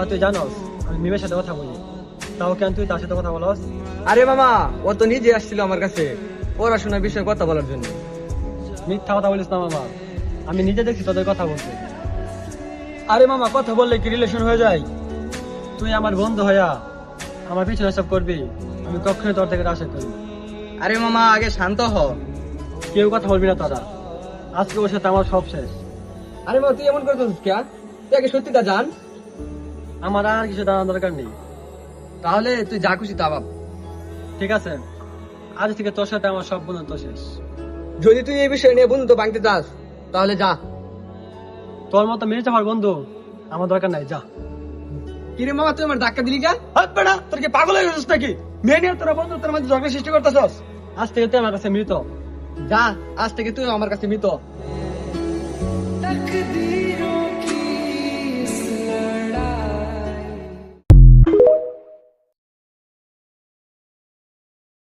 মামা তুই জানোস আমি মিমের সাথে কথা বলি, তাও কেন তুই তার সাথে কথা বলস? আরে মামা, ও তো নিজে আসছিল আমার কাছে পড়াশোনার বিষয়ে কথা বলার জন্য। মিথ্যা কথা বলিস না মামা, আমি নিজে দেখছি তোদের কথা বলতে। আরে মামা, কথা বললে কি রিলেশন হয়ে যায়? তুই আমার বন্ধু হইয়া আমার পিছনে সব করবি, আমি কখনোই তোর থেকে এটা আশা করি না। আরে মামা, আগে শান্ত হ। কেউ কথা বলবি না তোরা, আজকে ওর সাথে আমার সব শেষ। আরে মামা, তুই এমন করছিস কে? তুই আগে সত্যিটা জান। আমার আর কিছু জানার দরকার নেই। তাহলে তুই যা খুশি তা ভাব। ঠিক আছে, আজ থেকে তোর সাথে আমার সব বন্ধুত্ব শেষ। যদি তুই এই বিষয় নিয়ে বন্ধু ভাঙতে চাস তাহলে যা। তোর মতো মেরে যাওয়ার বন্ধু আমার দরকার নাই, যা। কিরে মামা, তুই আমার ধাক্কা দিলি কেন? না, তোর কি পাগল হয়ে গেছিস নাকি? মেয়ে নিয়ে তোরা বন্ধু তোর মধ্যে ঝগড়া সৃষ্টি করতেছস। আজ থেকে তুই আমার কাছে মৃত। যা, আজ থেকে তুই আমার কাছে মৃত।